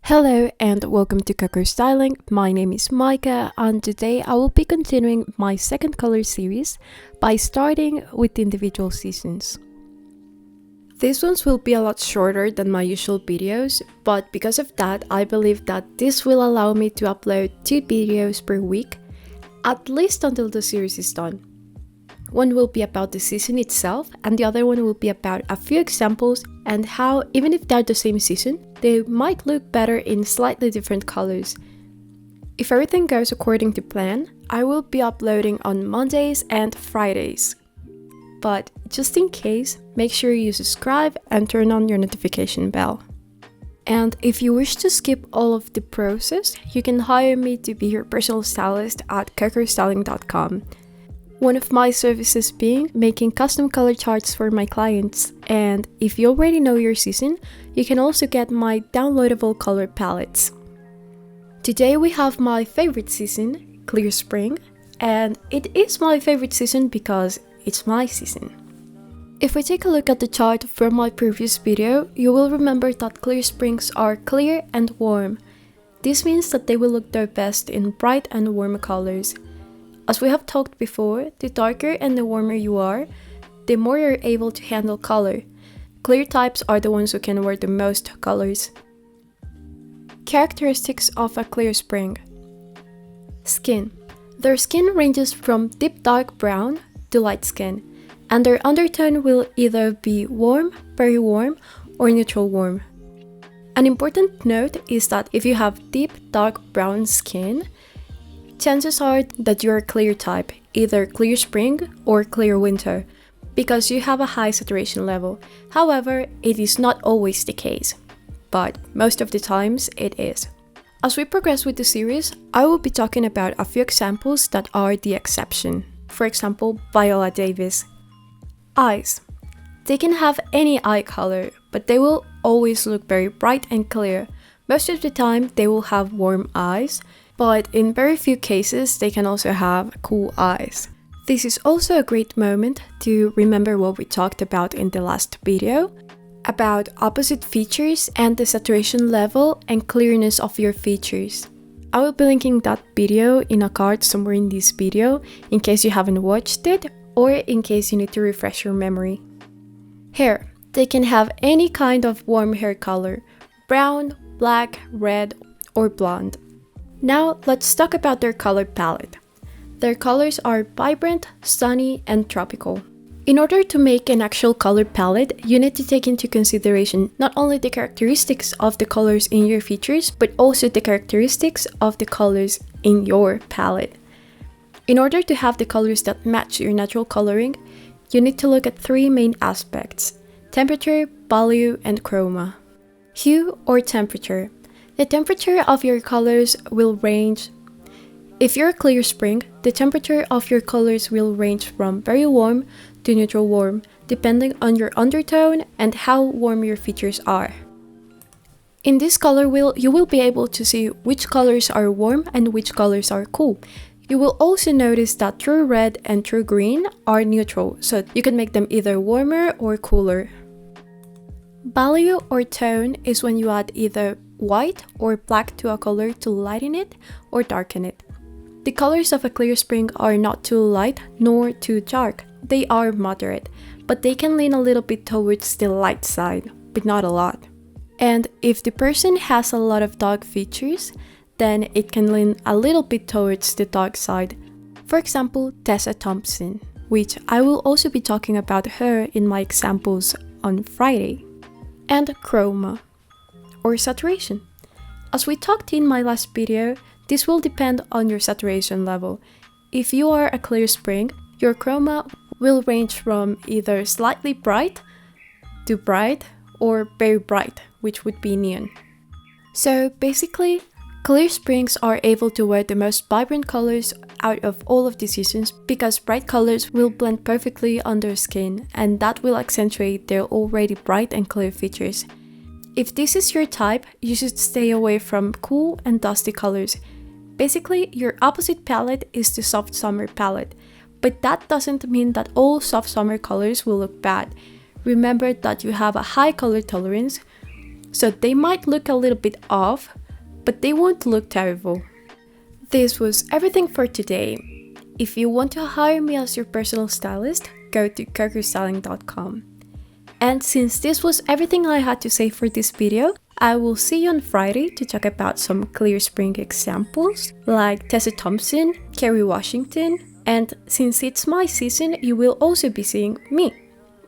Hello and welcome to Coco Styling. My name is Micah and today I will be continuing my second color series by starting with the individual seasons. These ones will be a lot shorter than my usual videos, but because of that I believe that this will allow me to upload 2 videos per week, at least until the series is done. One will be about the season itself and the other one will be about a few examples and how, even if they're the same season, they might look better in slightly different colors. If everything goes according to plan, I will be uploading on Mondays and Fridays. But just in case, make sure you subscribe and turn on your notification bell. And if you wish to skip all of the process, you can hire me to be your personal stylist at cocostyling.com. One of my services being making custom color charts for my clients, and if you already know your season, you can also get my downloadable color palettes. Today we have my favorite season, Clear Spring, and it is my favorite season because it's my season. If we take a look at the chart from my previous video, you will remember that clear springs are clear and warm. This means that they will look their best in bright and warm colors. As we have talked before, the darker and the warmer you are, the more you're able to handle color. Clear types are the ones who can wear the most colors. Characteristics of a clear spring. Skin. Their skin ranges from deep dark brown to light skin, and their undertone will either be warm, very warm, or neutral warm. An important note is that if you have deep dark brown skin, chances are that you're a clear type, either clear spring or clear winter, because you have a high saturation level. However, it is not always the case, but most of the times it is. As we progress with the series, I will be talking about a few examples that are the exception. For example, Viola Davis. Eyes. They can have any eye color, but they will always look very bright and clear. Most of the time, they will have warm eyes, but in very few cases, they can also have cool eyes. This is also a great moment to remember what we talked about in the last video, about opposite features and the saturation level and clearness of your features. I will be linking that video in a card somewhere in this video in case you haven't watched it or in case you need to refresh your memory. Hair. They can have any kind of warm hair color, brown, black, red, or blonde. Now let's talk about their color palette. Their colors are vibrant, sunny, and tropical. In order to make an actual color palette, you need to take into consideration not only the characteristics of the colors in your features, but also the characteristics of the colors in your palette. In order to have the colors that match your natural coloring, you need to look at 3 main aspects: temperature, value, and chroma. Hue or temperature. The temperature of your colors will range. If you're a clear spring, the temperature of your colors will range from very warm to neutral warm, depending on your undertone and how warm your features are. In this color wheel, you will be able to see which colors are warm and which colors are cool. You will also notice that true red and true green are neutral, so you can make them either warmer or cooler. Value or tone is when you add either white or black to a color to lighten it or darken it. The colors of a clear spring are not too light nor too dark. They are moderate, but they can lean a little bit towards the light side, but not a lot. And if the person has a lot of dark features, then it can lean a little bit towards the dark side. For example, Tessa Thompson, which I will also be talking about her in my examples on Friday. And chroma, or saturation. As we talked in my last video, this will depend on your saturation level. If you are a clear spring, your chroma will range from either slightly bright to bright or very bright, which would be neon. So basically, clear springs are able to wear the most vibrant colors out of all of the seasons because bright colors will blend perfectly on their skin and that will accentuate their already bright and clear features. If this is your type, you should stay away from cool and dusty colors. Basically, your opposite palette is the soft summer palette, but that doesn't mean that all soft summer colors will look bad. Remember that you have a high color tolerance, so they might look a little bit off, but they won't look terrible. This was everything for today. If you want to hire me as your personal stylist, go to cocostyling.com. And since this was everything I had to say for this video, I will see you on Friday to talk about some clear spring examples like Tessa Thompson, Kerry Washington, and since it's my season, you will also be seeing me.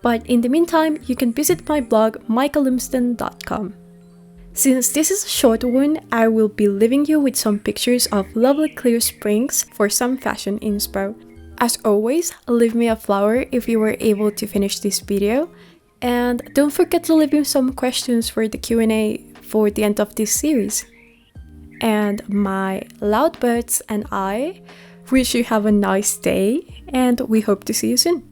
But in the meantime, you can visit my blog micahlimsden.com. Since this is a short one, I will be leaving you with some pictures of lovely clear springs for some fashion inspo. As always, leave me a flower if you were able to finish this video. And don't forget to leave me some questions for the Q&A for the end of this series. And my loud birds and I wish you have a nice day, and we hope to see you soon.